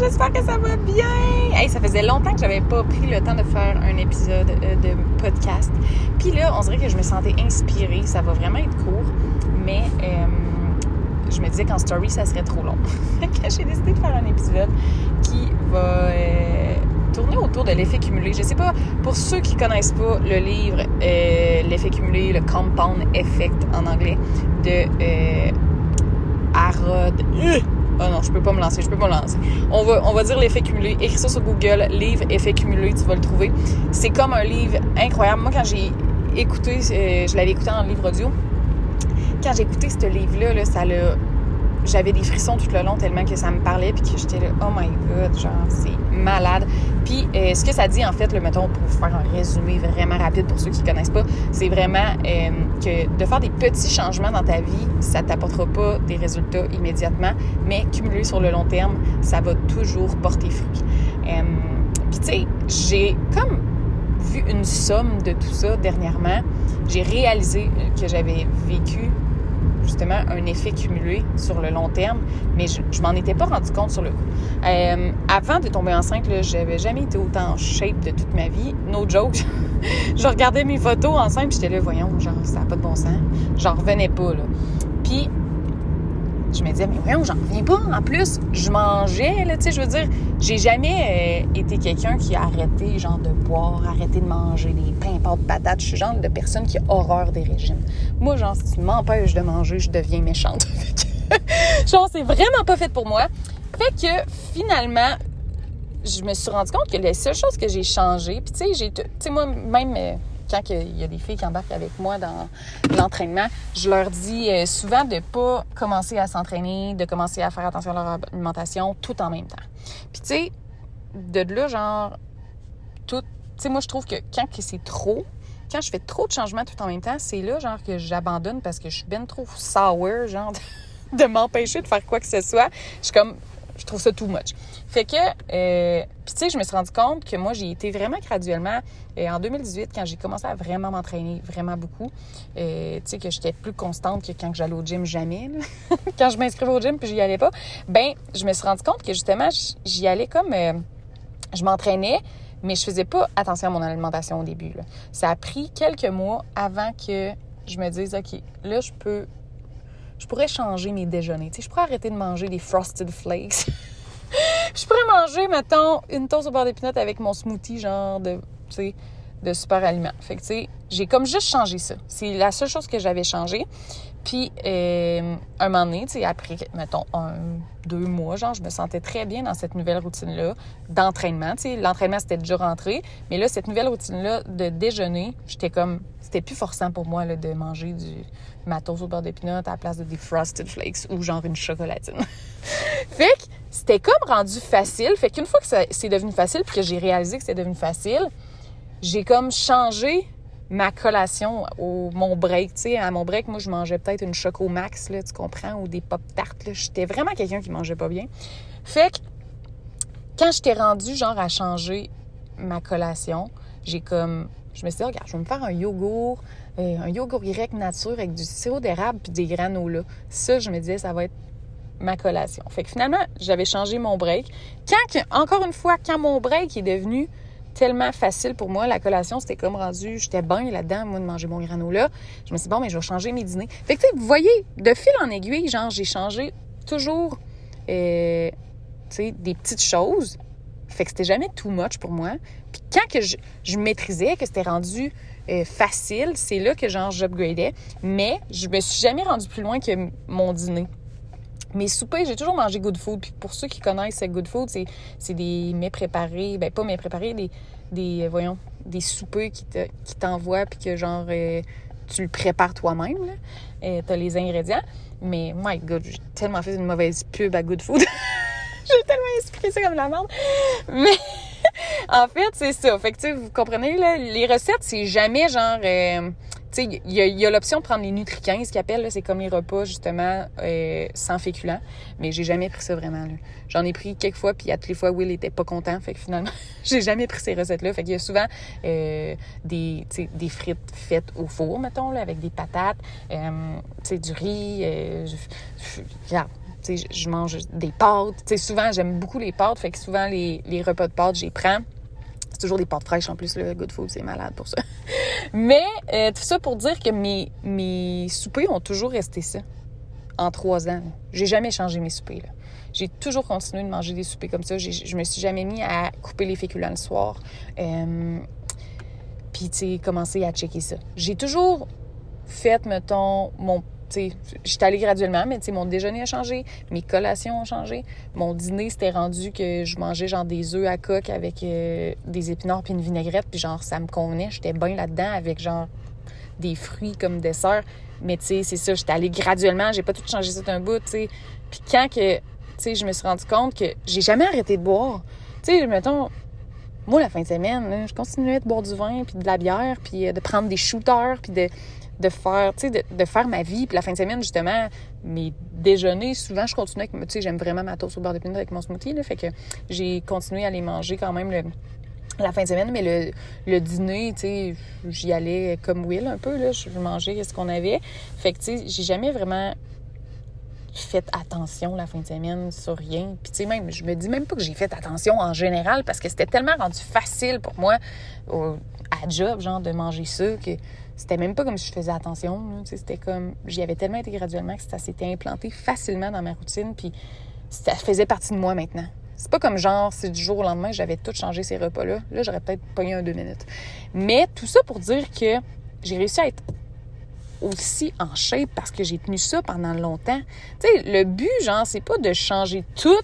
j'espère que ça va bien! Hey, ça faisait longtemps que j'avais pas pris le temps de faire un épisode de podcast. Puis là, on dirait que je me sentais inspirée. Ça va vraiment être court, mais je me disais qu'en story, ça serait trop long. Fait que j'ai décidé de faire un épisode qui va tourner autour de l'effet cumulé. Je sais pas, pour ceux qui connaissent pas le livre L'effet cumulé, le Compound Effect en anglais, de Harrod... Oh non, je peux pas me lancer. On va dire l'effet cumulé. Écris ça sur Google, livre effet cumulé, tu vas le trouver. C'est comme un livre incroyable. Moi, quand j'ai écouté, je l'avais écouté en livre audio. Quand j'ai écouté ce livre-là, j'avais des frissons tout le long tellement que ça me parlait puis que j'étais là, oh my God, genre, c'est malade. Puis, ce que ça dit, en fait, mettons, pour faire un résumé vraiment rapide pour ceux qui connaissent pas, c'est vraiment que de faire des petits changements dans ta vie, ça t'apportera pas des résultats immédiatement, mais cumulé sur le long terme, ça va toujours porter fruit. Puis, tu sais, j'ai comme vu une somme de tout ça dernièrement. J'ai réalisé que j'avais vécu justement un effet cumulé sur le long terme, mais je m'en étais pas rendu compte sur le coup. Avant de tomber enceinte, là, j'avais jamais été autant en shape de toute ma vie. No joke. Je regardais mes photos enceinte, j'étais là, voyons, genre, ça n'a pas de bon sens. J'en revenais pas, là. Puis, je me disais, mais voyons, j'en reviens pas. En plus, je mangeais, là, tu sais, je veux dire, j'ai jamais été quelqu'un qui a arrêté, genre, de boire, arrêté de manger des pains, pâtes, patates. Je suis le genre de personne qui a horreur des régimes. Moi, genre, si tu m'empêches de manger, je deviens méchante. Genre, c'est vraiment pas fait pour moi. Fait que, finalement, je me suis rendu compte que les seules choses que j'ai changées, puis tu sais, moi, même... quand il y a des filles qui embarquent avec moi dans l'entraînement, je leur dis souvent de ne pas commencer à s'entraîner, de commencer à faire attention à leur alimentation tout en même temps. Puis tu sais, de là, genre, tout... Tu sais, moi, je trouve que quand c'est trop, quand je fais trop de changements tout en même temps, c'est là, genre, que j'abandonne parce que je suis ben trop sour, genre, de m'empêcher de faire quoi que ce soit. Je trouve ça too much. Fait que, puis tu sais, je me suis rendu compte que moi, j'ai été vraiment graduellement, en 2018, quand j'ai commencé à vraiment m'entraîner, vraiment beaucoup, tu sais, que j'étais plus constante que quand j'allais au gym, jamais, là. Quand je m'inscrivais au gym puis j'y allais pas, ben je me suis rendu compte que justement, j'y allais comme, je m'entraînais, mais je faisais pas attention à mon alimentation au début, là. Ça a pris quelques mois avant que je me dise, OK, là, je pourrais changer mes déjeuners. Tu sais, je pourrais arrêter de manger des Frosted Flakes. Je pourrais manger, mettons, une toast au beurre d'épinards avec mon smoothie, genre de, tu sais, de super aliments. Fait que, tu sais, j'ai comme juste changé ça. C'est la seule chose que j'avais changé. Puis, un moment donné, tu sais, après, mettons, 2 mois, genre, je me sentais très bien dans cette nouvelle routine-là d'entraînement. Tu sais, l'entraînement, c'était déjà rentré. Mais là, cette nouvelle routine-là de déjeuner, j'étais comme... C'était plus forçant pour moi, là, de manger ma toast au beurre d'épinards à la place de des Frosted Flakes ou genre une chocolatine. Fait que c'était comme rendu facile. Fait qu'une fois que c'est devenu facile puis que j'ai réalisé que c'était devenu facile, j'ai comme changé ma collation mon break. Tu sais, à mon break, moi, je mangeais peut-être une Choco Max, là, tu comprends, ou des Pop-Tarts, là. J'étais vraiment quelqu'un qui mangeait pas bien. Fait que quand j'étais rendue, genre, à changer ma collation, je me suis dit, regarde, je vais me faire un yogourt grec nature avec du sirop d'érable puis des granolas. Ça, je me disais, ça va être ma collation. Fait que finalement, j'avais changé mon break. Encore une fois, quand mon break est devenu tellement facile pour moi, la collation, c'était comme rendu, j'étais bien là-dedans, moi, de manger mon granola. Je me suis dit, bon, mais je vais changer mes dîners. Fait que, tu sais, vous voyez, de fil en aiguille, genre, j'ai changé toujours, tu sais, des petites choses. Fait que c'était jamais too much pour moi. Puis quand que je maîtrisais, que c'était rendu facile, c'est là que, genre, j'upgradais. Mais je me suis jamais rendue plus loin que mon dîner. Mes soupers, j'ai toujours mangé good food. Puis pour ceux qui connaissent good food, c'est des mets préparés. Ben pas mets préparés, des soupers qui t'envoient puis que genre tu le prépares toi-même, là. T'as les ingrédients. Mais my God, j'ai tellement fait une mauvaise pub à good food. J'ai tellement expliqué ça comme la merde. Mais en fait, c'est ça. Fait que tu sais, vous comprenez, là, les recettes, c'est jamais genre... tu sais, il y a l'option de prendre les Nutri-15, ce qu'ils appellent, là, c'est comme les repas, justement, sans féculents. Mais j'ai jamais pris ça vraiment, là. J'en ai pris quelques fois, puis à toutes les fois, Will était pas content. Fait que finalement, j'ai jamais pris ces recettes-là. Fait qu'il y a souvent des frites faites au four, mettons, là, avec des patates, tu sais, du riz. Regarde, Tu sais, je mange des pâtes. Tu sais, souvent, j'aime beaucoup les pâtes. Fait que souvent, les repas de pâtes, j'y prends. C'est toujours des pâtes fraîches en plus, le Good Food, c'est malade pour ça. Mais tout ça pour dire que mes soupers ont toujours resté ça. En 3 ans, j'ai jamais changé mes soupers, là. J'ai toujours continué de manger des soupers comme ça. Je me suis jamais mis à couper les féculents le soir. Puis, tu sais, commencer à checker ça. J'ai toujours fait, mettons, tu sais, j'étais allée graduellement, mais tu sais, mon déjeuner a changé, mes collations ont changé. Mon dîner, c'était rendu que je mangeais genre des œufs à coque avec des épinards puis une vinaigrette, puis genre, ça me convenait. J'étais bien là-dedans avec genre des fruits comme dessert. Mais tu sais, c'est ça, j'étais allée graduellement, j'ai pas tout changé ça d'un bout, tu sais. Puis quand que, tu sais, je me suis rendu compte que j'ai jamais arrêté de boire. Tu sais, mettons, moi, la fin de semaine, là, je continuais de boire du vin, puis de la bière, puis de prendre des shooters, puis de faire, tu sais, de faire ma vie. Puis la fin de semaine, justement, mes déjeuners, souvent, je continuais avec, tu sais, j'aime vraiment ma toast au beurre de pinot avec mon smoothie, là, fait que j'ai continué à les manger quand même la fin de semaine, mais le dîner, tu sais, j'y allais comme Will un peu, là, je mangeais ce qu'on avait. Fait que, tu sais, j'ai jamais vraiment fait attention la fin de semaine sur rien. Puis, tu sais, même, je me dis même pas que j'ai fait attention en général parce que c'était tellement rendu facile pour moi à job, genre, de manger ça, que c'était même pas comme si je faisais attention, là. Tu sais, c'était comme, j'y avais tellement été graduellement que ça s'était implanté facilement dans ma routine, puis ça faisait partie de moi maintenant. C'est pas comme genre, si du jour au lendemain, j'avais tout changé ces repas-là. Là, j'aurais peut-être pogné 2 minutes. Mais tout ça pour dire que j'ai réussi à être aussi en shape parce que j'ai tenu ça pendant longtemps. Tu sais, le but, genre, c'est pas de changer tout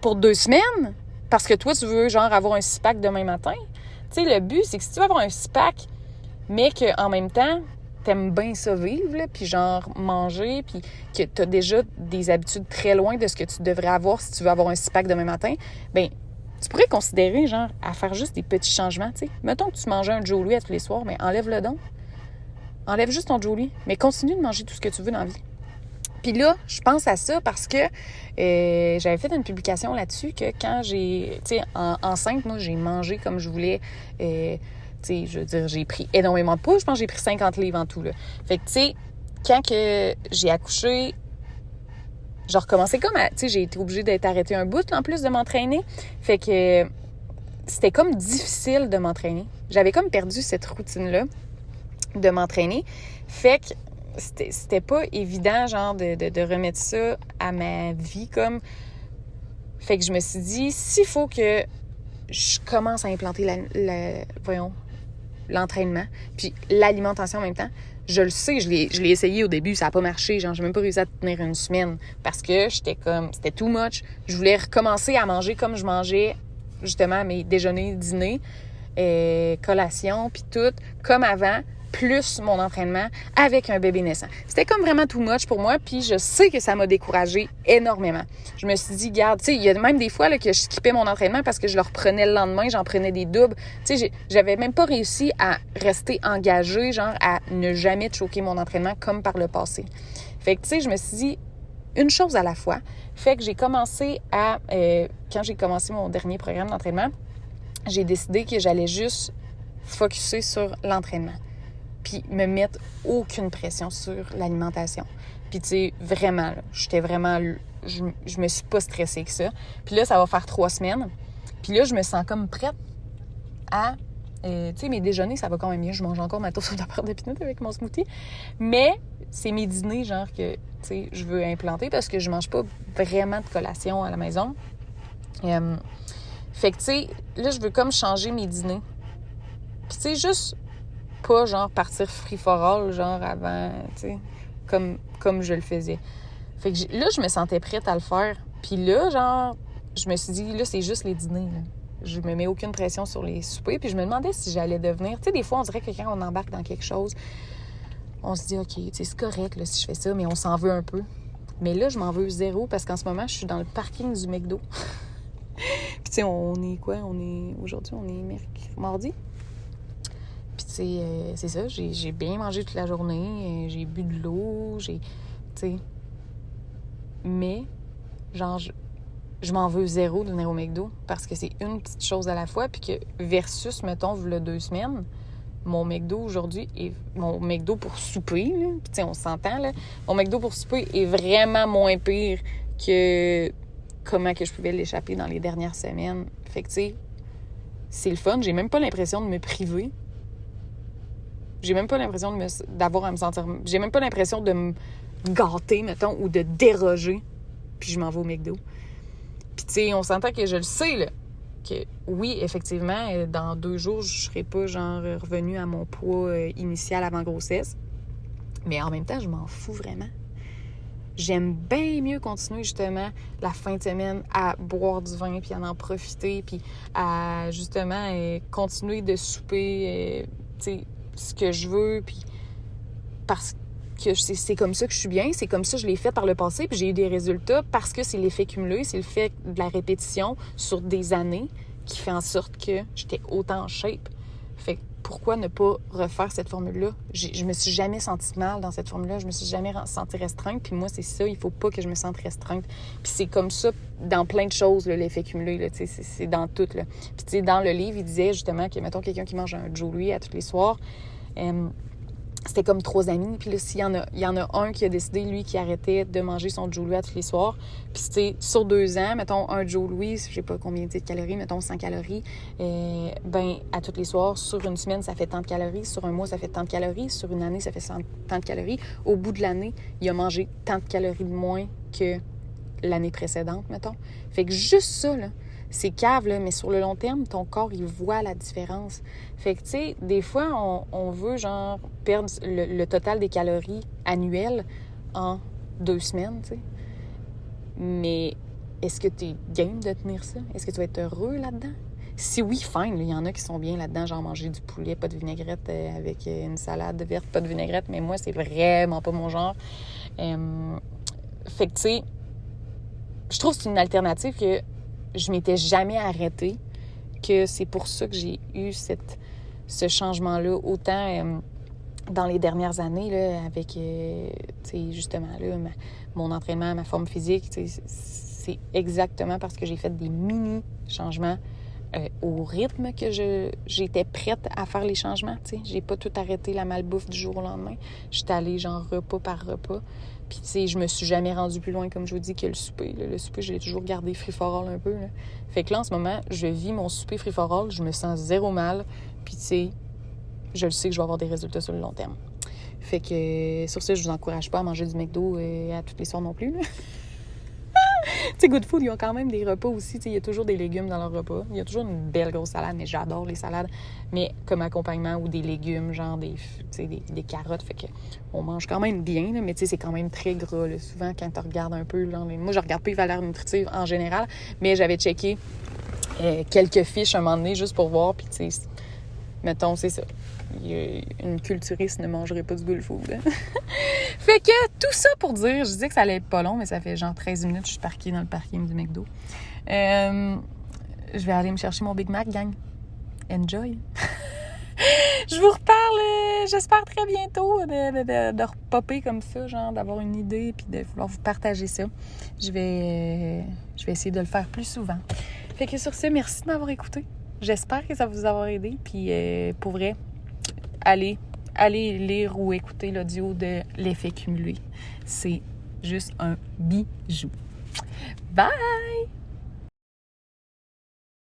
pour 2 semaines parce que toi, tu veux, genre, avoir un 6-pack demain matin. Tu sais, le but, c'est que si tu veux avoir un 6-pack, mais qu'en même temps, t'aimes bien ça vivre, là, puis genre manger, puis que t'as déjà des habitudes très loin de ce que tu devrais avoir si tu veux avoir un 6-pack demain matin, bien, tu pourrais considérer, genre, à faire juste des petits changements, tu sais. Mettons que tu mangeais un Joe Louis à tous les soirs, mais enlève-le donc. Enlève juste ton Joe Louis, mais continue de manger tout ce que tu veux dans la vie. Puis là, je pense à ça parce que j'avais fait une publication là-dessus que quand j'ai, tu sais, enceinte, moi, j'ai mangé comme je voulais. Tu sais, je veux dire, j'ai pris énormément de poids. Je pense que j'ai pris 50 livres en tout, là. Fait que, tu sais, quand que j'ai accouché, j'ai recommencé comme à... Tu sais, j'ai été obligée d'être arrêtée un bout, là, en plus de m'entraîner. Fait que c'était comme difficile de m'entraîner. J'avais comme perdu cette routine-là de m'entraîner. Fait que c'était pas évident, genre, de remettre ça à ma vie, comme... Fait que je me suis dit, s'il faut que je commence à implanter l'entraînement, puis l'alimentation en même temps, je le sais, je l'ai essayé au début, ça n'a pas marché, genre, j'ai même pas réussi à tenir une semaine, parce que j'étais comme, c'était too much. Je voulais recommencer à manger comme je mangeais, justement, mes déjeuners, dîners, collations, puis tout, comme avant, plus mon entraînement avec un bébé naissant. C'était comme vraiment too much pour moi, puis je sais que ça m'a découragée énormément. Je me suis dit, garde, tu sais, il y a même des fois là, que je skippais mon entraînement parce que je le reprenais le lendemain, j'en prenais des doubles. Tu sais, j'avais même pas réussi à rester engagée, genre à ne jamais choquer mon entraînement comme par le passé. Fait que, tu sais, je me suis dit, une chose à la fois. Fait que j'ai commencé à... quand j'ai commencé mon dernier programme d'entraînement, j'ai décidé que j'allais juste focusser sur l'entraînement. Puis me mettre aucune pression sur l'alimentation. Puis tu sais, vraiment, là, j'étais vraiment... Je me suis pas stressée que ça. Puis là, ça va faire 3 semaines. Puis là, je me sens comme prête à... tu sais, mes déjeuners, ça va quand même bien. Je mange encore ma toast au beurre de pinot avec mon smoothie. Mais c'est mes dîners, genre, que, tu sais, je veux implanter parce que je mange pas vraiment de collation à la maison. Fait que, tu sais, là, je veux comme changer mes dîners. Puis tu sais, juste... pas, genre, partir free-for-all, genre, avant, tu sais, comme je le faisais. Fait que là, je me sentais prête à le faire. Puis là, genre, je me suis dit, là, c'est juste les dîners, là. Je me mets aucune pression sur les soupers. Puis je me demandais si j'allais devenir... Tu sais, des fois, on dirait que quand on embarque dans quelque chose, on se dit, OK, tu sais, c'est correct, là, si je fais ça, mais on s'en veut un peu. Mais là, je m'en veux zéro parce qu'en ce moment, je suis dans le parking du McDo. Puis, tu sais, on est quoi? Aujourd'hui, on est mardi. Puis, tu sais, c'est ça, j'ai bien mangé toute la journée, j'ai bu de l'eau, tu sais... Mais, genre, je m'en veux zéro de venir au McDo parce que c'est une petite chose à la fois, puis que versus, mettons, v'là 2 semaines, mon McDo aujourd'hui, mon McDo pour souper, là, puis tu sais, on s'entend, là, mon McDo pour souper est vraiment moins pire que comment que je pouvais l'échapper dans les dernières semaines. Fait que, tu sais, c'est le fun. J'ai même pas l'impression de me priver. J'ai même pas l'impression d'avoir à me sentir... J'ai même pas l'impression de me gâter, mettons, ou de déroger, puis je m'en vais au McDo. Puis, tu sais, on s'entend que je le sais, là, que oui, effectivement, dans 2 jours, je serai pas, genre, revenue à mon poids initial avant grossesse. Mais en même temps, je m'en fous vraiment. J'aime bien mieux continuer, justement, la fin de semaine à boire du vin, puis à en profiter, puis à, justement, continuer de souper, tu sais, ce que je veux, puis parce que c'est comme ça que je suis bien, c'est comme ça que je l'ai fait par le passé, puis j'ai eu des résultats parce que c'est l'effet cumulé, c'est le fait de la répétition sur des années qui fait en sorte que j'étais autant en shape. Fait que pourquoi ne pas refaire cette formule-là? Je me suis jamais sentie mal dans cette formule-là, je me suis jamais sentie restreinte, puis moi, c'est ça, il faut pas que je me sente restreinte. Puis c'est comme ça dans plein de choses, là, l'effet cumulé, là, c'est dans tout, là. Puis tu sais, dans le livre, il disait justement que, mettons, quelqu'un qui mange un Joe Louis à tous les soirs, c'était comme 3 amis. Puis là, s'il y en a un qui a décidé, lui, qui arrêtait de manger son Joe Louis à tous les soirs. Puis, tu sais, sur 2 ans, mettons, un Joe Louis, je sais pas combien de calories, mettons 100 calories, ben à tous les soirs, sur une semaine, ça fait tant de calories. Sur un mois, ça fait tant de calories. Sur une année, ça fait tant de calories. Au bout de l'année, il a mangé tant de calories de moins que l'année précédente, mettons. Fait que juste ça, là, c'est cave, là, mais sur le long terme, ton corps, il voit la différence. Fait que, tu sais, des fois, on veut, genre, perdre le total des calories annuelles en 2 semaines, tu sais. Mais est-ce que tu es game de tenir ça? Est-ce que tu vas être heureux là-dedans? Si oui, fine. Il y en a qui sont bien là-dedans, genre manger du poulet, pas de vinaigrette, avec une salade verte, pas de vinaigrette. Mais moi, c'est vraiment pas mon genre. Fait que, tu sais, je trouve que c'est une alternative que je m'étais jamais arrêtée, que c'est pour ça que j'ai eu ce changement-là, autant dans les dernières années, là, avec, tu sais, justement, là, mon entraînement, ma forme physique, tu sais, c'est exactement parce que j'ai fait des mini-changements au rythme que j'étais prête à faire les changements, tu sais. J'ai pas tout arrêté la malbouffe du jour au lendemain. J'étais allée, genre, repas par repas. Puis, tu sais, je me suis jamais rendue plus loin, comme je vous dis, que le souper. Là. Le souper, je l'ai toujours gardé free-for-all un peu. Là. Fait que là, en ce moment, je vis mon souper free-for-all. Je me sens zéro mal. Puis, tu sais, je le sais que je vais avoir des résultats sur le long terme. Fait que, sur ça, je vous encourage pas à manger du McDo à tous les soirs non plus. Tu sais, Good Food, ils ont quand même des repas aussi. Il y a toujours des légumes dans leurs repas. Il y a toujours une belle grosse salade, mais j'adore les salades. Mais comme accompagnement ou des légumes, genre des carottes. Fait que on mange quand même bien, là, mais c'est quand même très gras. Là. Souvent, quand tu regardes un peu, genre, moi, je regarde pas les valeurs nutritives en général, mais j'avais checké quelques fiches un moment donné juste pour voir. Puis, tu sais, mettons, c'est ça. Une culturiste ne mangerait pas du Good Food. Hein? Fait que tout ça pour dire, je disais que ça allait être pas long, mais ça fait genre 13 minutes que je suis parquée dans le parking du McDo. Je vais aller me chercher mon Big Mac, gang. Enjoy! Je vous reparle, j'espère très bientôt de repopper comme ça, genre d'avoir une idée puis de vouloir vous partager ça. Je vais essayer de le faire plus souvent. Fait que sur ce, merci de m'avoir écouté. J'espère que ça va vous avoir aidé. Puis pour vrai, allez lire ou écouter l'audio de l'effet cumulé. C'est juste un bijou. Bye!